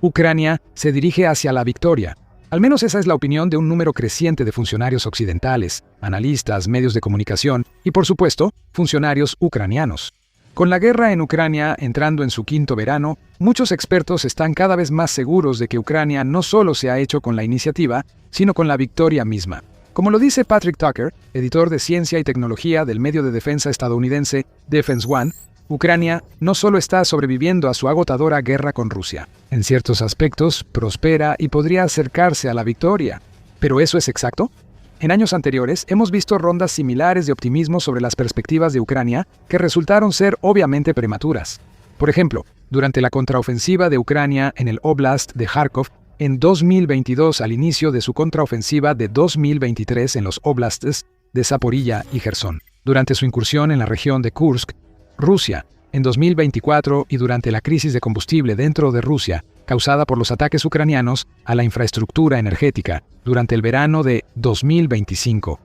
Ucrania se dirige hacia la victoria. Al menos esa es la opinión de un número creciente de funcionarios occidentales, analistas, medios de comunicación y, por supuesto, funcionarios ucranianos. Con la guerra en Ucrania entrando en su quinto verano, muchos expertos están cada vez más seguros de que Ucrania no solo se ha hecho con la iniciativa, sino con la victoria misma. Como lo dice Patrick Tucker, editor de ciencia y tecnología del medio de defensa estadounidense Defense One, Ucrania no solo está sobreviviendo a su agotadora guerra con Rusia. En ciertos aspectos, prospera y podría acercarse a la victoria. ¿Pero eso es exacto? En años anteriores, hemos visto rondas similares de optimismo sobre las perspectivas de Ucrania que resultaron ser obviamente prematuras. Por ejemplo, durante la contraofensiva de Ucrania en el Oblast de Kharkov, en 2022 al inicio de su contraofensiva de 2023 en los oblasts de Zaporilla y Jersón. Durante su incursión en la región de Kursk, Rusia, en 2024 y durante la crisis de combustible dentro de Rusia, causada por los ataques ucranianos a la infraestructura energética durante el verano de 2025.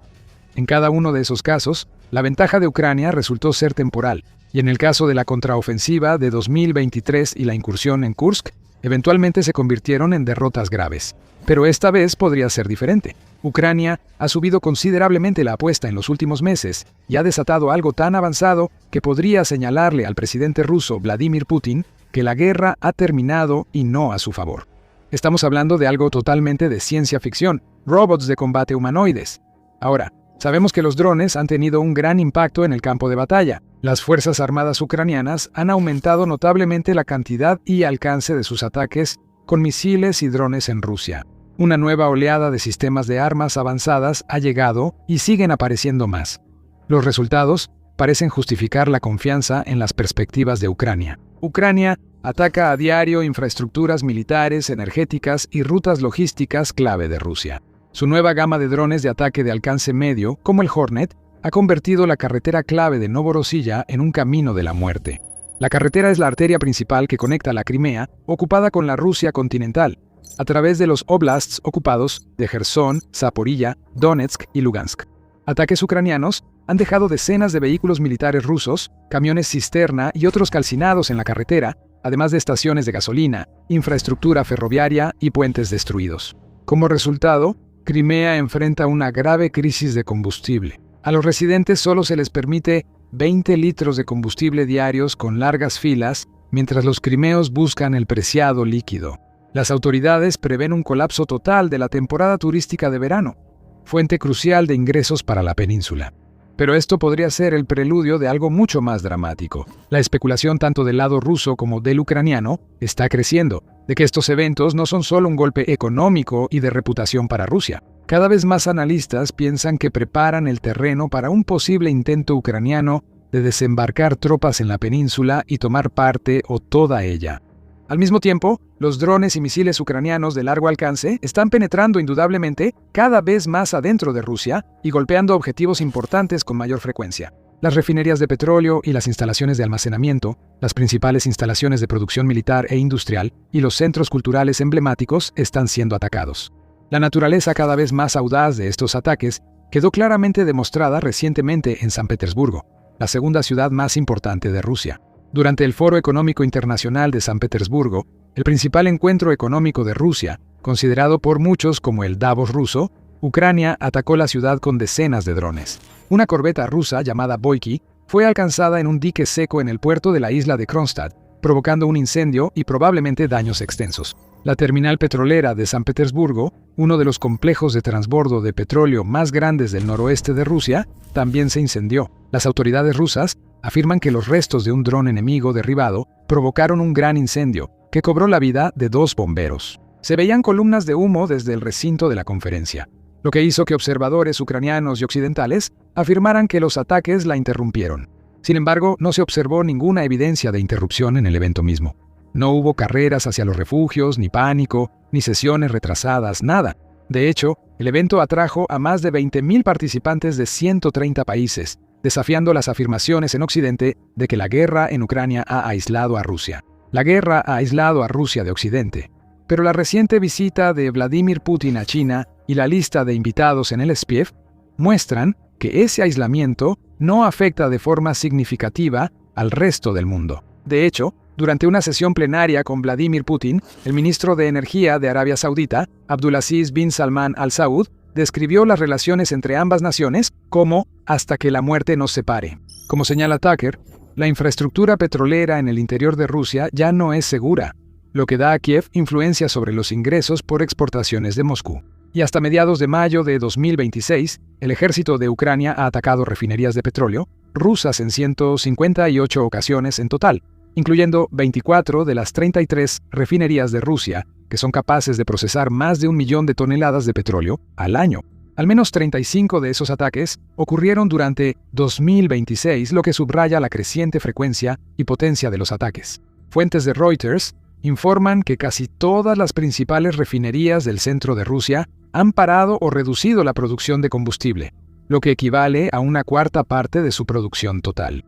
En cada uno de esos casos, la ventaja de Ucrania resultó ser temporal, y en el caso de la contraofensiva de 2023 y la incursión en Kursk, eventualmente se convirtieron en derrotas graves. Pero esta vez podría ser diferente. Ucrania ha subido considerablemente la apuesta en los últimos meses y ha desatado algo tan avanzado que podría señalarle al presidente ruso Vladimir Putin que la guerra ha terminado y no a su favor. Estamos hablando de algo totalmente de ciencia ficción, robots de combate humanoides. Ahora, sabemos que los drones han tenido un gran impacto en el campo de batalla. Las Fuerzas Armadas ucranianas han aumentado notablemente la cantidad y alcance de sus ataques con misiles y drones en Rusia. Una nueva oleada de sistemas de armas avanzadas ha llegado y siguen apareciendo más. Los resultados parecen justificar la confianza en las perspectivas de Ucrania. Ucrania ataca a diario infraestructuras militares, energéticas y rutas logísticas clave de Rusia. Su nueva gama de drones de ataque de alcance medio, como el Hornet, ha convertido la carretera clave de Novorossiya en un camino de la muerte. La carretera es la arteria principal que conecta la Crimea, ocupada con la Rusia continental, a través de los oblasts ocupados de Jersón, Zaporilla, Donetsk y Lugansk. Ataques ucranianos han dejado decenas de vehículos militares rusos, camiones cisterna y otros calcinados en la carretera, además de estaciones de gasolina, infraestructura ferroviaria y puentes destruidos. Como resultado, Crimea enfrenta una grave crisis de combustible. A los residentes solo se les permite 20 litros de combustible diarios con largas filas, mientras los crimeos buscan el preciado líquido. Las autoridades prevén un colapso total de la temporada turística de verano, fuente crucial de ingresos para la península. Pero esto podría ser el preludio de algo mucho más dramático. La especulación tanto del lado ruso como del ucraniano está creciendo, de que estos eventos no son solo un golpe económico y de reputación para Rusia. Cada vez más analistas piensan que preparan el terreno para un posible intento ucraniano de desembarcar tropas en la península y tomar parte o toda ella. Al mismo tiempo, los drones y misiles ucranianos de largo alcance están penetrando indudablemente cada vez más adentro de Rusia y golpeando objetivos importantes con mayor frecuencia. Las refinerías de petróleo y las instalaciones de almacenamiento, las principales instalaciones de producción militar e industrial y los centros culturales emblemáticos están siendo atacados. La naturaleza cada vez más audaz de estos ataques quedó claramente demostrada recientemente en San Petersburgo, la segunda ciudad más importante de Rusia. Durante el Foro Económico Internacional de San Petersburgo, el principal encuentro económico de Rusia, considerado por muchos como el Davos ruso, Ucrania atacó la ciudad con decenas de drones. Una corbeta rusa llamada Boyki fue alcanzada en un dique seco en el puerto de la isla de Kronstadt, provocando un incendio y probablemente daños extensos. La terminal petrolera de San Petersburgo, uno de los complejos de transbordo de petróleo más grandes del noroeste de Rusia, también se incendió. Las autoridades rusas afirman que los restos de un dron enemigo derribado provocaron un gran incendio que cobró la vida de 2 bomberos. Se veían columnas de humo desde el recinto de la conferencia, lo que hizo que observadores ucranianos y occidentales afirmaran que los ataques la interrumpieron. Sin embargo, no se observó ninguna evidencia de interrupción en el evento mismo. No hubo carreras hacia los refugios, ni pánico, ni sesiones retrasadas, nada. De hecho, el evento atrajo a más de 20.000 participantes de 130 países, desafiando las afirmaciones en Occidente de que la guerra en Ucrania ha aislado a Rusia. La guerra ha aislado a Rusia de Occidente. Pero la reciente visita de Vladimir Putin a China y la lista de invitados en el SPIEF muestran que ese aislamiento no afecta de forma significativa al resto del mundo. De hecho, Durante una sesión plenaria con Vladimir Putin, el ministro de Energía de Arabia Saudita, Abdulaziz bin Salman Al Saud, describió las relaciones entre ambas naciones como hasta que la muerte nos separe. Como señala Tucker, la infraestructura petrolera en el interior de Rusia ya no es segura, lo que da a Kiev influencia sobre los ingresos por exportaciones de Moscú. Y hasta mediados de mayo de 2026, el ejército de Ucrania ha atacado refinerías de petróleo rusas en 158 ocasiones en total, incluyendo 24 de las 33 refinerías de Rusia, que son capaces de procesar más de 1 millón de toneladas de petróleo al año. Al menos 35 de esos ataques ocurrieron durante 2026, lo que subraya la creciente frecuencia y potencia de los ataques. Fuentes de Reuters informan que casi todas las principales refinerías del centro de Rusia han parado o reducido la producción de combustible, lo que equivale a una cuarta parte de su producción total.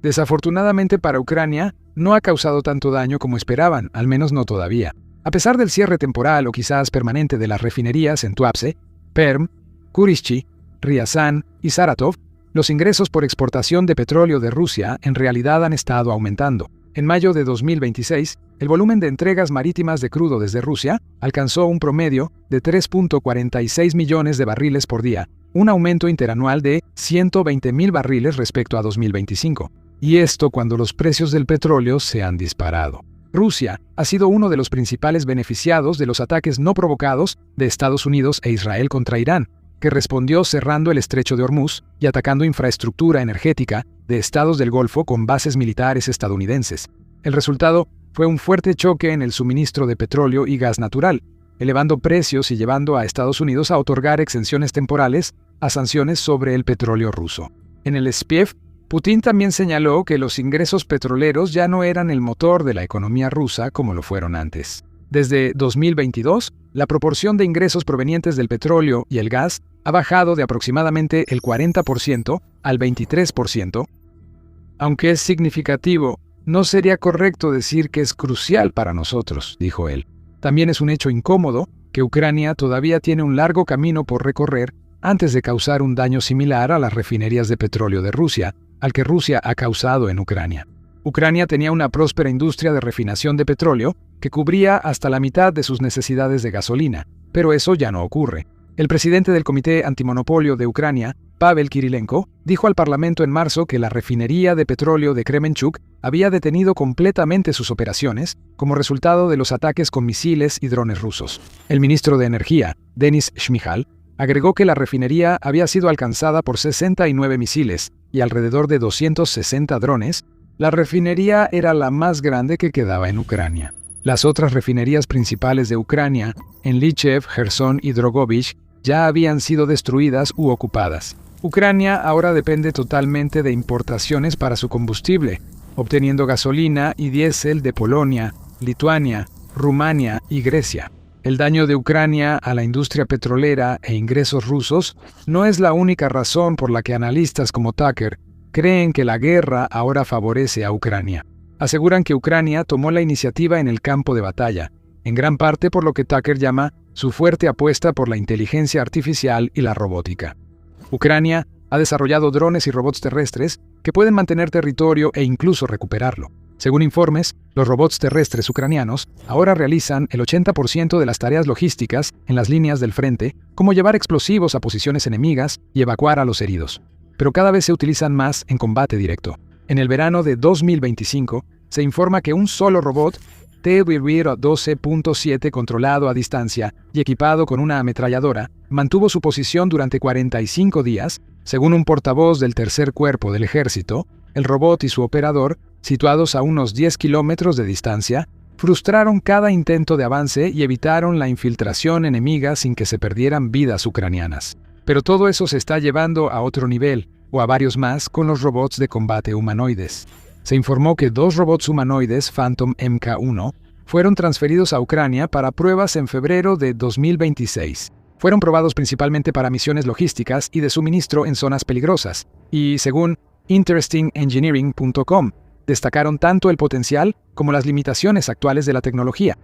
Desafortunadamente para Ucrania, no ha causado tanto daño como esperaban, al menos no todavía. A pesar del cierre temporal o quizás permanente de las refinerías en Tuapse, Perm, Kurishi, Ryazan y Saratov, los ingresos por exportación de petróleo de Rusia en realidad han estado aumentando. En mayo de 2026, el volumen de entregas marítimas de crudo desde Rusia alcanzó un promedio de 3.46 millones de barriles por día, un aumento interanual de 120.000 barriles respecto a 2025. Y esto cuando los precios del petróleo se han disparado. Rusia ha sido uno de los principales beneficiados de los ataques no provocados de Estados Unidos e Israel contra Irán, que respondió cerrando el estrecho de Hormuz y atacando infraestructura energética de estados del Golfo con bases militares estadounidenses. El resultado fue un fuerte choque en el suministro de petróleo y gas natural, elevando precios y llevando a Estados Unidos a otorgar exenciones temporales a sanciones sobre el petróleo ruso. En el SPIEF, Putin también señaló que los ingresos petroleros ya no eran el motor de la economía rusa como lo fueron antes. Desde 2022, la proporción de ingresos provenientes del petróleo y el gas ha bajado de aproximadamente el 40% al 23%. Aunque es significativo, no sería correcto decir que es crucial para nosotros, dijo él. También es un hecho incómodo que Ucrania todavía tiene un largo camino por recorrer antes de causar un daño similar a las refinerías de petróleo de Rusia, al que Rusia ha causado en Ucrania. Ucrania tenía una próspera industria de refinación de petróleo que cubría hasta la mitad de sus necesidades de gasolina, pero eso ya no ocurre. El presidente del Comité Antimonopolio de Ucrania, Pavel Kirilenko, dijo al Parlamento en marzo que la refinería de petróleo de Kremenchuk había detenido completamente sus operaciones como resultado de los ataques con misiles y drones rusos. El ministro de Energía, Denis Shmyhal, agregó que la refinería había sido alcanzada por 69 misiles y alrededor de 260 drones. La refinería era la más grande que quedaba en Ucrania. Las otras refinerías principales de Ucrania, en Lichev, Gerson y Drogovich, ya habían sido destruidas u ocupadas. Ucrania ahora depende totalmente de importaciones para su combustible, obteniendo gasolina y diésel de Polonia, Lituania, Rumania y Grecia. El daño de Ucrania a la industria petrolera e ingresos rusos no es la única razón por la que analistas como Tucker creen que la guerra ahora favorece a Ucrania. Aseguran que Ucrania tomó la iniciativa en el campo de batalla, en gran parte por lo que Tucker llama su fuerte apuesta por la inteligencia artificial y la robótica. Ucrania ha desarrollado drones y robots terrestres que pueden mantener territorio e incluso recuperarlo. Según informes, los robots terrestres ucranianos ahora realizan el 80% de las tareas logísticas en las líneas del frente, como llevar explosivos a posiciones enemigas y evacuar a los heridos. Pero cada vez se utilizan más en combate directo. En el verano de 2025, se informa que un solo robot, TVR-12.7 controlado a distancia y equipado con una ametralladora, mantuvo su posición durante 45 días, según un portavoz del tercer cuerpo del ejército. El robot y su operador, situados a unos 10 kilómetros de distancia, frustraron cada intento de avance y evitaron la infiltración enemiga sin que se perdieran vidas ucranianas. Pero todo eso se está llevando a otro nivel, o a varios más, con los robots de combate humanoides. Se informó que 2 robots humanoides Phantom MK1 fueron transferidos a Ucrania para pruebas en febrero de 2026. Fueron probados principalmente para misiones logísticas y de suministro en zonas peligrosas, y según InterestingEngineering.com, destacaron tanto el potencial como las limitaciones actuales de la tecnología.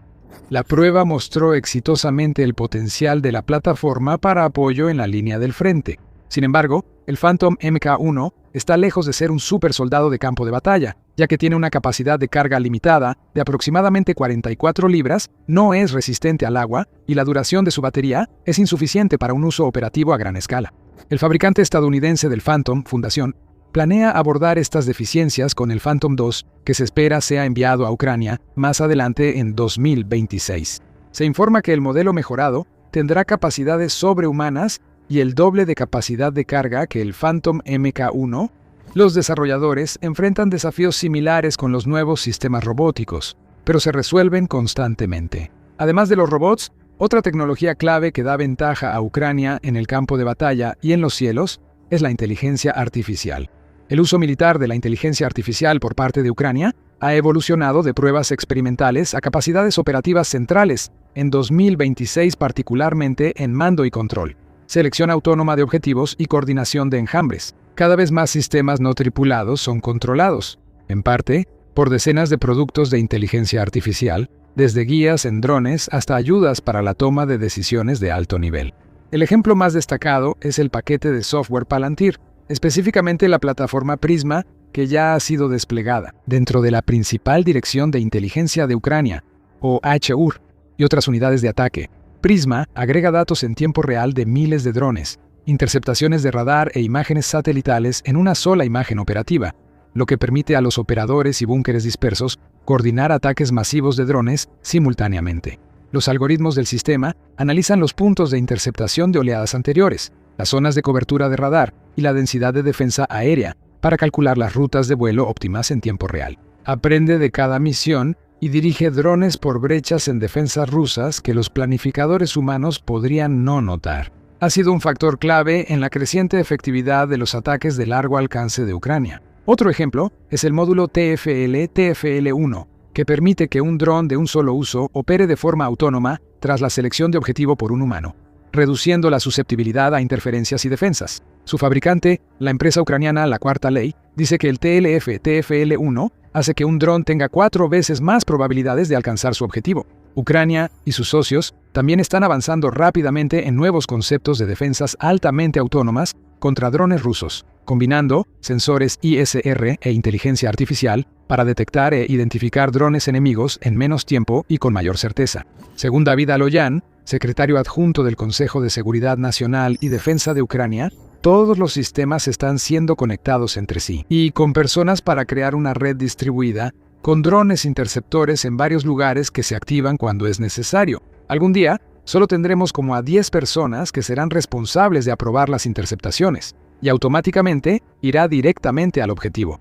La prueba mostró exitosamente el potencial de la plataforma para apoyo en la línea del frente. Sin embargo, el Phantom MK1 está lejos de ser un super soldado de campo de batalla, ya que tiene una capacidad de carga limitada de aproximadamente 44 libras, no es resistente al agua y la duración de su batería es insuficiente para un uso operativo a gran escala. El fabricante estadounidense del Phantom, Fundación, planea abordar estas deficiencias con el Phantom II, que se espera sea enviado a Ucrania más adelante en 2026. Se informa que el modelo mejorado tendrá capacidades sobrehumanas y el doble de capacidad de carga que el Phantom Mk1. Los desarrolladores enfrentan desafíos similares con los nuevos sistemas robóticos, pero se resuelven constantemente. Además de los robots, otra tecnología clave que da ventaja a Ucrania en el campo de batalla y en los cielos es la inteligencia artificial. El uso militar de la inteligencia artificial por parte de Ucrania ha evolucionado de pruebas experimentales a capacidades operativas centrales, en 2026 particularmente en mando y control, selección autónoma de objetivos y coordinación de enjambres. Cada vez más sistemas no tripulados son controlados, en parte, por decenas de productos de inteligencia artificial, desde guías en drones hasta ayudas para la toma de decisiones de alto nivel. El ejemplo más destacado es el paquete de software Palantir, específicamente la plataforma Prisma, que ya ha sido desplegada dentro de la principal dirección de inteligencia de Ucrania, o HUR, y otras unidades de ataque. Prisma agrega datos en tiempo real de miles de drones, interceptaciones de radar e imágenes satelitales en una sola imagen operativa, lo que permite a los operadores y búnkeres dispersos coordinar ataques masivos de drones simultáneamente. Los algoritmos del sistema analizan los puntos de interceptación de oleadas anteriores, las zonas de cobertura de radar y la densidad de defensa aérea para calcular las rutas de vuelo óptimas en tiempo real. Aprende de cada misión y dirige drones por brechas en defensas rusas que los planificadores humanos podrían no notar. Ha sido un factor clave en la creciente efectividad de los ataques de largo alcance de Ucrania. Otro ejemplo es el módulo TFL-1, que permite que un dron de un solo uso opere de forma autónoma tras la selección de objetivo por un humano, reduciendo la susceptibilidad a interferencias y defensas. Su fabricante, la empresa ucraniana La Cuarta Ley, dice que el TLF-TFL-1 hace que un dron tenga 4 veces más probabilidades de alcanzar su objetivo. Ucrania y sus socios también están avanzando rápidamente en nuevos conceptos de defensas altamente autónomas contra drones rusos, combinando sensores ISR e inteligencia artificial para detectar e identificar drones enemigos en menos tiempo y con mayor certeza. Según David Aloyan, secretario adjunto del Consejo de Seguridad Nacional y Defensa de Ucrania, todos los sistemas están siendo conectados entre sí y con personas para crear una red distribuida con drones interceptores en varios lugares que se activan cuando es necesario. Algún día, solo tendremos como a 10 personas que serán responsables de aprobar las interceptaciones, y automáticamente irá directamente al objetivo.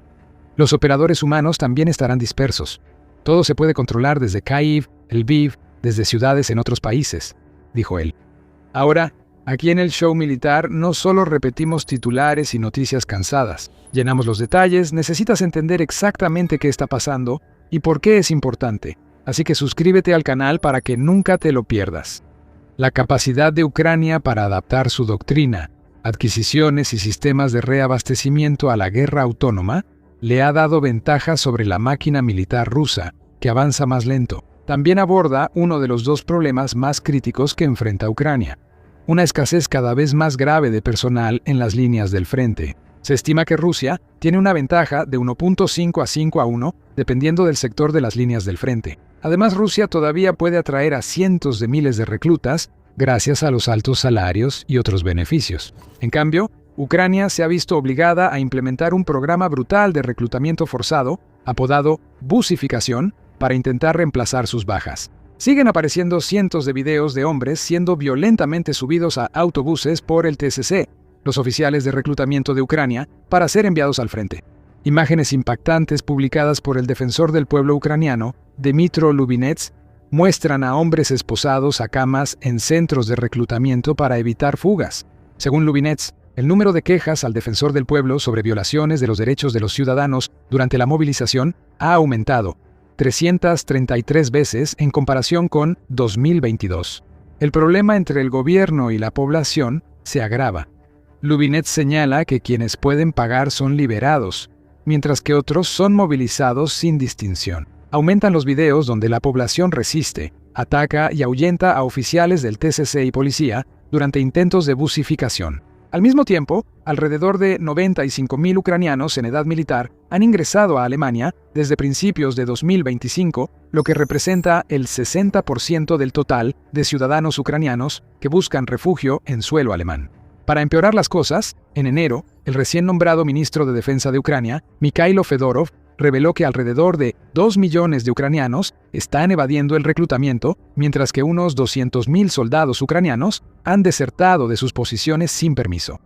Los operadores humanos también estarán dispersos. Todo se puede controlar desde Kyiv, Lviv, desde ciudades en otros países, dijo él. Ahora, aquí en el show militar no solo repetimos titulares y noticias cansadas. Llenamos los detalles, necesitas entender exactamente qué está pasando y por qué es importante. Así que suscríbete al canal para que nunca te lo pierdas. La capacidad de Ucrania para adaptar su doctrina, adquisiciones y sistemas de reabastecimiento a la guerra autónoma le ha dado ventaja sobre la máquina militar rusa, que avanza más lento. También aborda uno de los 2 problemas más críticos que enfrenta Ucrania: una escasez cada vez más grave de personal en las líneas del frente. Se estima que Rusia tiene una ventaja de 1.5 a 5 a 1, dependiendo del sector de las líneas del frente. Además, Rusia todavía puede atraer a cientos de miles de reclutas gracias a los altos salarios y otros beneficios. En cambio, Ucrania se ha visto obligada a implementar un programa brutal de reclutamiento forzado, apodado busificación, para intentar reemplazar sus bajas. Siguen apareciendo cientos de videos de hombres siendo violentamente subidos a autobuses por el TSC, los oficiales de reclutamiento de Ucrania, para ser enviados al frente. Imágenes impactantes publicadas por el defensor del pueblo ucraniano, Dmytro Lubinets, muestran a hombres esposados a camas en centros de reclutamiento para evitar fugas. Según Lubinets, el número de quejas al defensor del pueblo sobre violaciones de los derechos de los ciudadanos durante la movilización ha aumentado 333 veces en comparación con 2022. El problema entre el gobierno y la población se agrava. Lubinets señala que quienes pueden pagar son liberados, mientras que otros son movilizados sin distinción. Aumentan los videos donde la población resiste, ataca y ahuyenta a oficiales del TSC y policía durante intentos de busificación. Al mismo tiempo, alrededor de 95.000 ucranianos en edad militar han ingresado a Alemania desde principios de 2025, lo que representa el 60% del total de ciudadanos ucranianos que buscan refugio en suelo alemán. Para empeorar las cosas, en enero, el recién nombrado ministro de Defensa de Ucrania, Mikhailo Fedorov, reveló que alrededor de 2 millones de ucranianos están evadiendo el reclutamiento, mientras que unos 200.000 soldados ucranianos han desertado de sus posiciones sin permiso.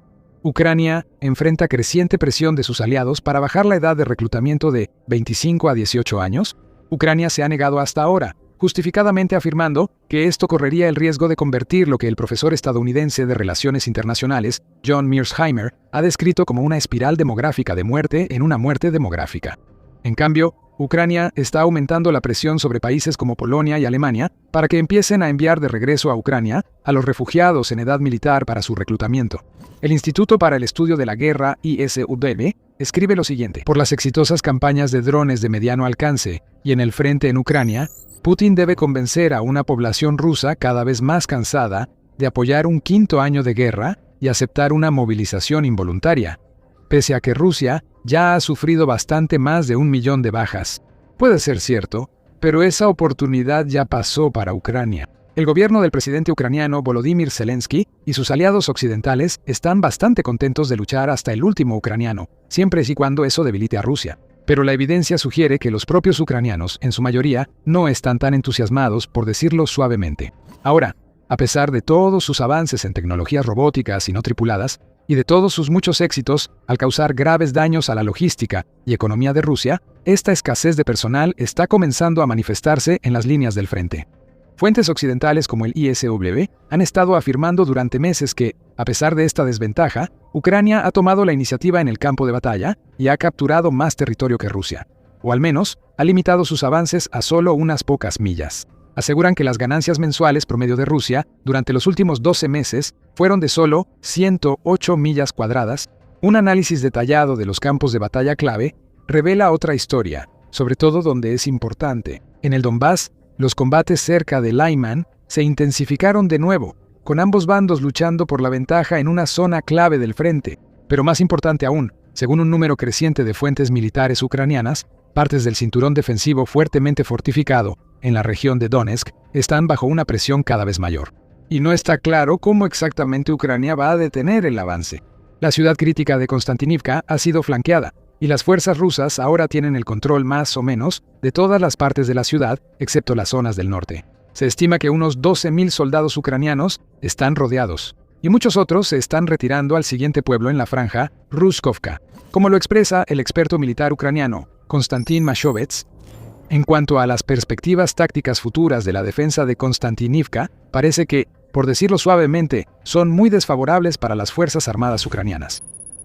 Ucrania enfrenta creciente presión de sus aliados para bajar la edad de reclutamiento de 25 a 18 años. Ucrania se ha negado hasta ahora, justificadamente afirmando que esto correría el riesgo de convertir lo que el profesor estadounidense de Relaciones Internacionales, John Mearsheimer, ha descrito como una espiral demográfica de muerte en una muerte demográfica. En cambio, Ucrania está aumentando la presión sobre países como Polonia y Alemania para que empiecen a enviar de regreso a Ucrania a los refugiados en edad militar para su reclutamiento. El Instituto para el Estudio de la Guerra, ISUDB, escribe lo siguiente: por las exitosas campañas de drones de mediano alcance y en el frente en Ucrania, Putin debe convencer a una población rusa cada vez más cansada de apoyar un quinto año de guerra y aceptar una movilización involuntaria, pese a que Rusia ya ha sufrido bastante más de 1 millón de bajas. Puede ser cierto, pero esa oportunidad ya pasó para Ucrania. El gobierno del presidente ucraniano Volodymyr Zelensky y sus aliados occidentales están bastante contentos de luchar hasta el último ucraniano, siempre y cuando eso debilite a Rusia. Pero la evidencia sugiere que los propios ucranianos, en su mayoría, no están tan entusiasmados, por decirlo suavemente. Ahora, a pesar de todos sus avances en tecnologías robóticas y no tripuladas, y de todos sus muchos éxitos al causar graves daños a la logística y economía de Rusia, esta escasez de personal está comenzando a manifestarse en las líneas del frente. Fuentes occidentales como el ISW han estado afirmando durante meses que, a pesar de esta desventaja, Ucrania ha tomado la iniciativa en el campo de batalla y ha capturado más territorio que Rusia, o al menos ha limitado sus avances a solo unas pocas millas. Aseguran que las ganancias mensuales promedio de Rusia durante los últimos 12 meses fueron de solo 108 millas cuadradas. Un análisis detallado de los campos de batalla clave revela otra historia, sobre todo donde es importante. En el Donbass, los combates cerca de Lyman se intensificaron de nuevo, con ambos bandos luchando por la ventaja en una zona clave del frente. Pero más importante aún, según un número creciente de fuentes militares ucranianas, partes del cinturón defensivo fuertemente fortificado en la región de Donetsk están bajo una presión cada vez mayor. Y no está claro cómo exactamente Ucrania va a detener el avance. La ciudad crítica de Konstantinivka ha sido flanqueada, y las fuerzas rusas ahora tienen el control más o menos de todas las partes de la ciudad, excepto las zonas del norte. Se estima que unos 12.000 soldados ucranianos están rodeados, y muchos otros se están retirando al siguiente pueblo en la franja, Ruskovka. Como lo expresa el experto militar ucraniano, Konstantin Mashovets, en cuanto a las perspectivas tácticas futuras de la defensa de Konstantinivka, parece que, por decirlo suavemente, son muy desfavorables para las fuerzas armadas ucranianas.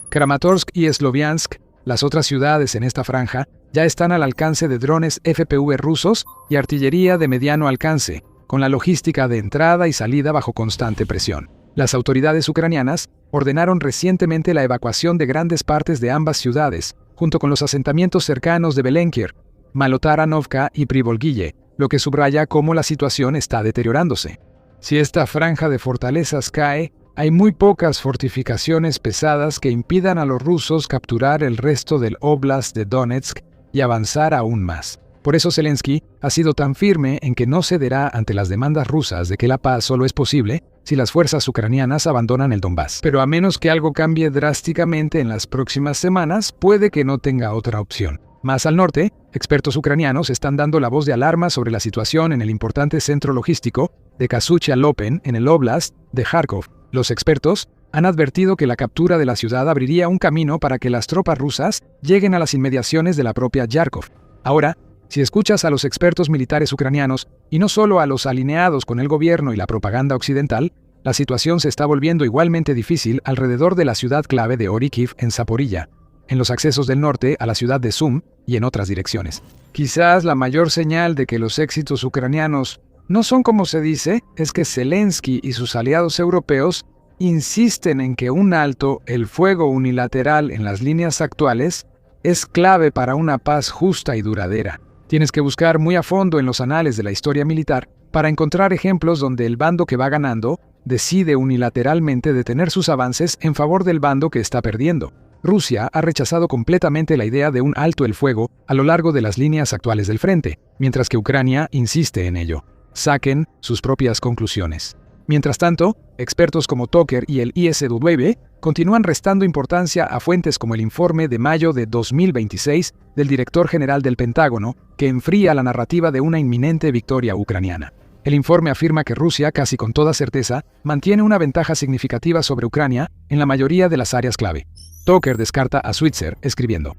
Kramatorsk y Sloviansk, las otras ciudades en esta franja, ya están al alcance de drones FPV rusos y artillería de mediano alcance, con la logística de entrada y salida bajo constante presión. Las autoridades ucranianas ordenaron recientemente la evacuación de grandes partes de ambas ciudades, junto con los asentamientos cercanos de Belenkir, Malotaranovka y Privolguille, lo que subraya cómo la situación está deteriorándose. Si esta franja de fortalezas cae, hay muy pocas fortificaciones pesadas que impidan a los rusos capturar el resto del Oblast de Donetsk y avanzar aún más. Por eso Zelensky ha sido tan firme en que no cederá ante las demandas rusas de que la paz solo es posible si las fuerzas ucranianas abandonan el Donbass. Pero a menos que algo cambie drásticamente en las próximas semanas, puede que no tenga otra opción. Más al norte, expertos ucranianos están dando la voz de alarma sobre la situación en el importante centro logístico de Kasucha-Lopen en el Oblast de Kharkov. Los expertos han advertido que la captura de la ciudad abriría un camino para que las tropas rusas lleguen a las inmediaciones de la propia Kharkov. Ahora, si escuchas a los expertos militares ucranianos, y no solo a los alineados con el gobierno y la propaganda occidental, la situación se está volviendo igualmente difícil alrededor de la ciudad clave de Orikiv en Zaporilla, en los accesos del norte a la ciudad de Sum y en otras direcciones. Quizás la mayor señal de que los éxitos ucranianos no son como se dice es que Zelensky y sus aliados europeos insisten en que un alto el fuego unilateral en las líneas actuales es clave para una paz justa y duradera. Tienes que buscar muy a fondo en los anales de la historia militar para encontrar ejemplos donde el bando que va ganando decide unilateralmente detener sus avances en favor del bando que está perdiendo. Rusia ha rechazado completamente la idea de un alto el fuego a lo largo de las líneas actuales del frente, mientras que Ucrania insiste en ello. Saquen sus propias conclusiones. Mientras tanto, expertos como Tucker y el ISW continúan restando importancia a fuentes como el informe de mayo de 2026 del director general del Pentágono, que enfría la narrativa de una inminente victoria ucraniana. El informe afirma que Rusia, casi con toda certeza, mantiene una ventaja significativa sobre Ucrania en la mayoría de las áreas clave. Tucker descarta a Switzer, escribiendo: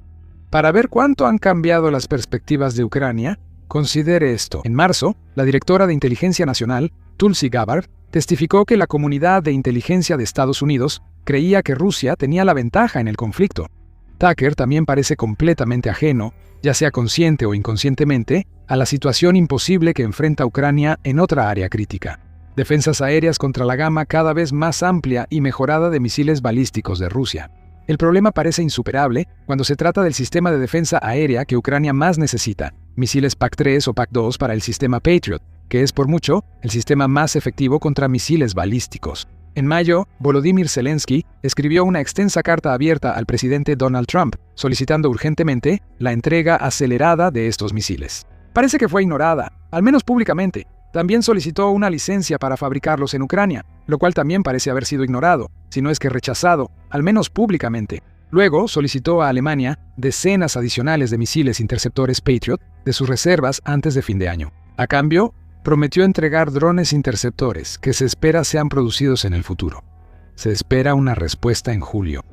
"Para ver cuánto han cambiado las perspectivas de Ucrania, considere esto". En marzo, la directora de Inteligencia Nacional, Tulsi Gabbard, testificó que la comunidad de inteligencia de Estados Unidos creía que Rusia tenía la ventaja en el conflicto. Tucker también parece completamente ajeno, ya sea consciente o inconscientemente, a la situación imposible que enfrenta Ucrania en otra área crítica: defensas aéreas contra la gama cada vez más amplia y mejorada de misiles balísticos de Rusia. El problema parece insuperable cuando se trata del sistema de defensa aérea que Ucrania más necesita, misiles PAC-3 o PAC-2 para el sistema Patriot, que es por mucho el sistema más efectivo contra misiles balísticos. En mayo, Volodymyr Zelensky escribió una extensa carta abierta al presidente Donald Trump, solicitando urgentemente la entrega acelerada de estos misiles. Parece que fue ignorada, al menos públicamente. También solicitó una licencia para fabricarlos en Ucrania, lo cual también parece haber sido ignorado, si no es que rechazado, al menos públicamente. Luego solicitó a Alemania decenas adicionales de misiles interceptores Patriot de sus reservas antes de fin de año. A cambio, prometió entregar drones interceptores que se espera sean producidos en el futuro. Se espera una respuesta en julio.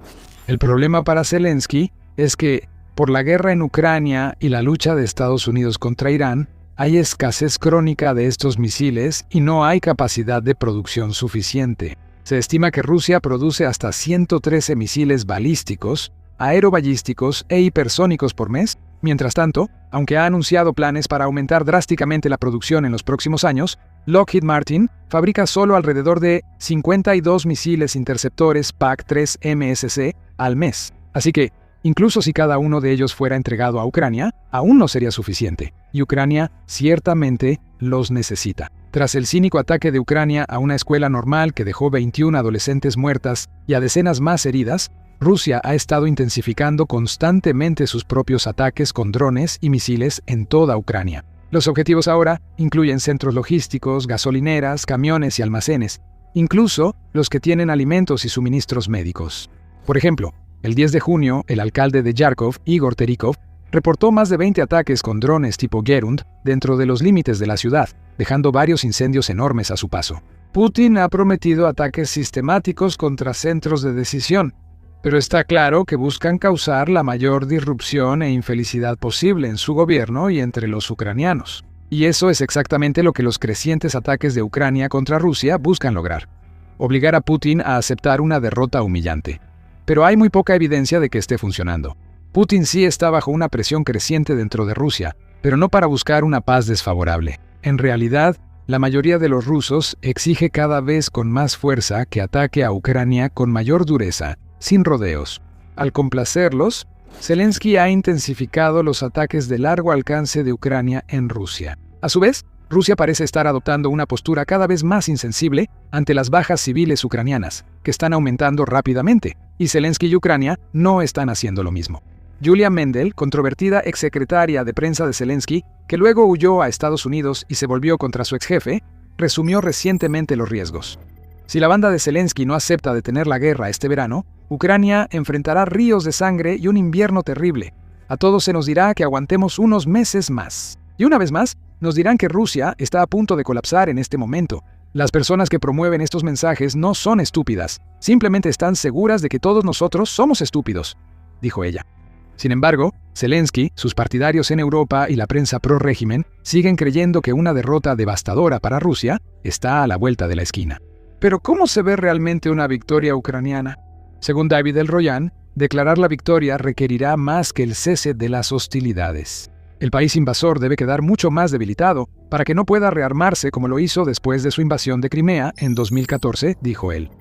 El problema para Zelensky es que, por la guerra en Ucrania y la lucha de Estados Unidos contra Irán, hay escasez crónica de estos misiles y no hay capacidad de producción suficiente. Se estima que Rusia produce hasta 113 misiles balísticos, aerobalísticos e hipersónicos por mes. Mientras tanto, aunque ha anunciado planes para aumentar drásticamente la producción en los próximos años, Lockheed Martin fabrica solo alrededor de 52 misiles interceptores PAC-3 MSC al mes. Así que, incluso si cada uno de ellos fuera entregado a Ucrania, aún no sería suficiente, y Ucrania ciertamente los necesita. Tras el cínico ataque de Ucrania a una escuela normal que dejó 21 adolescentes muertas y a decenas más heridas, Rusia ha estado intensificando constantemente sus propios ataques con drones y misiles en toda Ucrania. Los objetivos ahora incluyen centros logísticos, gasolineras, camiones y almacenes, incluso los que tienen alimentos y suministros médicos. Por ejemplo, el 10 de junio, el alcalde de Yarkov, Igor Terikov, reportó más de 20 ataques con drones tipo Gerund dentro de los límites de la ciudad, dejando varios incendios enormes a su paso. Putin ha prometido ataques sistemáticos contra centros de decisión, pero está claro que buscan causar la mayor disrupción e infelicidad posible en su gobierno y entre los ucranianos. Y eso es exactamente lo que los crecientes ataques de Ucrania contra Rusia buscan lograr: obligar a Putin a aceptar una derrota humillante. Pero hay muy poca evidencia de que esté funcionando. Putin sí está bajo una presión creciente dentro de Rusia, pero no para buscar una paz desfavorable. En realidad, la mayoría de los rusos exige cada vez con más fuerza que ataque a Ucrania con mayor dureza, sin rodeos. Al complacerlos, Zelensky ha intensificado los ataques de largo alcance de Ucrania en Rusia. A su vez, Rusia parece estar adoptando una postura cada vez más insensible ante las bajas civiles ucranianas, que están aumentando rápidamente, y Zelensky y Ucrania no están haciendo lo mismo. Julia Mendel, controvertida exsecretaria de prensa de Zelensky, que luego huyó a Estados Unidos y se volvió contra su exjefe, resumió recientemente los riesgos. Si la banda de Zelensky no acepta detener la guerra este verano, Ucrania enfrentará ríos de sangre y un invierno terrible. A todos se nos dirá que aguantemos unos meses más. Y una vez más, nos dirán que Rusia está a punto de colapsar en este momento. Las personas que promueven estos mensajes no son estúpidas, simplemente están seguras de que todos nosotros somos estúpidos, dijo ella. Sin embargo, Zelensky, sus partidarios en Europa y la prensa pro-régimen siguen creyendo que una derrota devastadora para Rusia está a la vuelta de la esquina. Pero ¿cómo se ve realmente una victoria ucraniana? Según David El-Royan, declarar la victoria requerirá más que el cese de las hostilidades. El país invasor debe quedar mucho más debilitado para que no pueda rearmarse como lo hizo después de su invasión de Crimea en 2014, dijo él.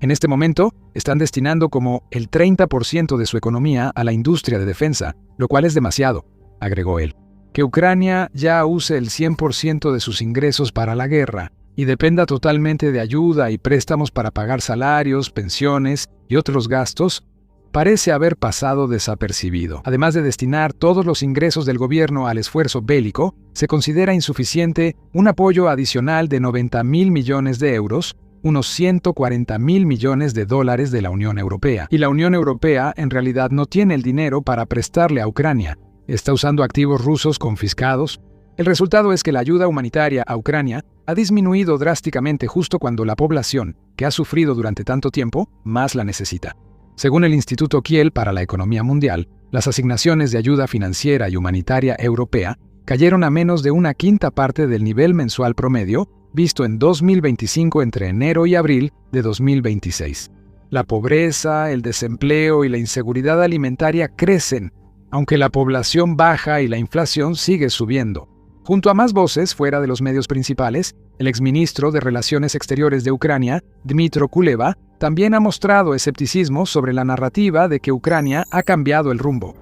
En este momento, están destinando como el 30% de su economía a la industria de defensa, lo cual es demasiado, agregó él. Que Ucrania ya use el 100% de sus ingresos para la guerra y dependa totalmente de ayuda y préstamos para pagar salarios, pensiones y otros gastos, parece haber pasado desapercibido. Además de destinar todos los ingresos del gobierno al esfuerzo bélico, se considera insuficiente un apoyo adicional de 90.000 millones de euros, unos 140.000 millones de dólares de la Unión Europea. Y la Unión Europea en realidad no tiene el dinero para prestarle a Ucrania. Está usando activos rusos confiscados. El resultado es que la ayuda humanitaria a Ucrania ha disminuido drásticamente justo cuando la población, que ha sufrido durante tanto tiempo, más la necesita. Según el Instituto Kiel para la Economía Mundial, las asignaciones de ayuda financiera y humanitaria europea cayeron a menos de una quinta parte del nivel mensual promedio visto en 2025 entre enero y abril de 2026. La pobreza, el desempleo y la inseguridad alimentaria crecen, aunque la población baja y la inflación sigue subiendo. Junto a más voces fuera de los medios principales, el exministro de Relaciones Exteriores de Ucrania, Dmytro Kuleba, también ha mostrado escepticismo sobre la narrativa de que Ucrania ha cambiado el rumbo.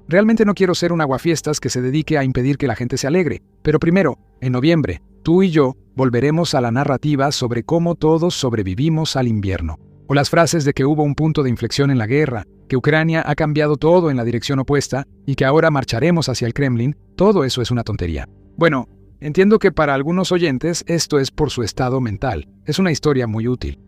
Realmente no quiero ser un aguafiestas que se dedique a impedir que la gente se alegre, pero primero, en noviembre, tú y yo volveremos a la narrativa sobre cómo todos sobrevivimos al invierno. O las frases de que hubo un punto de inflexión en la guerra, que Ucrania ha cambiado todo en la dirección opuesta y que ahora marcharemos hacia el Kremlin, todo eso es una tontería. Bueno, entiendo que para algunos oyentes esto es por su estado mental. Es una historia muy útil.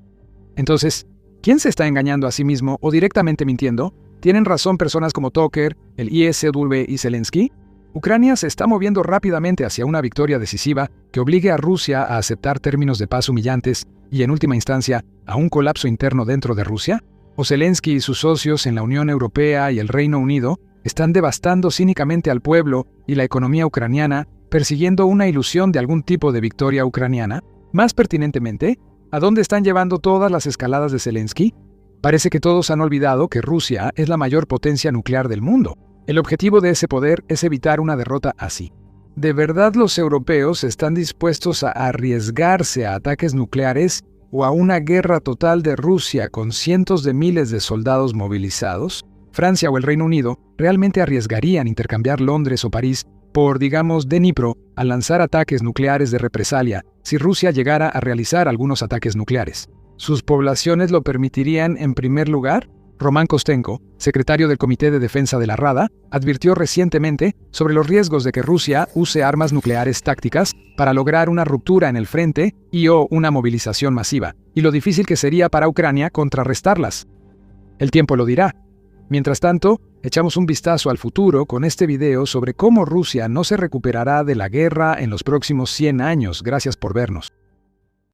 Entonces, ¿quién se está engañando a sí mismo o directamente mintiendo? ¿Tienen razón personas como Tucker, el ISW y Zelensky? Ucrania se está moviendo rápidamente hacia una victoria decisiva que obligue a Rusia a aceptar términos de paz humillantes y, en última instancia, a un colapso interno dentro de Rusia. ¿O Zelensky y sus socios en la Unión Europea y el Reino Unido están devastando cínicamente al pueblo y la economía ucraniana, persiguiendo una ilusión de algún tipo de victoria ucraniana? Más pertinentemente, ¿a dónde están llevando todas las escaladas de Zelensky? Parece que todos han olvidado que Rusia es la mayor potencia nuclear del mundo. El objetivo de ese poder es evitar una derrota así. ¿De verdad los europeos están dispuestos a arriesgarse a ataques nucleares o a una guerra total de Rusia con cientos de miles de soldados movilizados? Francia o el Reino Unido realmente arriesgarían intercambiar Londres o París por, digamos, Dnipro al lanzar ataques nucleares de represalia si Rusia llegara a realizar algunos ataques nucleares. ¿Sus poblaciones lo permitirían en primer lugar? Román Kostenko, secretario del Comité de Defensa de la Rada, advirtió recientemente sobre los riesgos de que Rusia use armas nucleares tácticas para lograr una ruptura en el frente y/o una movilización masiva, y lo difícil que sería para Ucrania contrarrestarlas. El tiempo lo dirá. Mientras tanto, echamos un vistazo al futuro con este video sobre cómo Rusia no se recuperará de la guerra en los próximos 100 años. Gracias por vernos.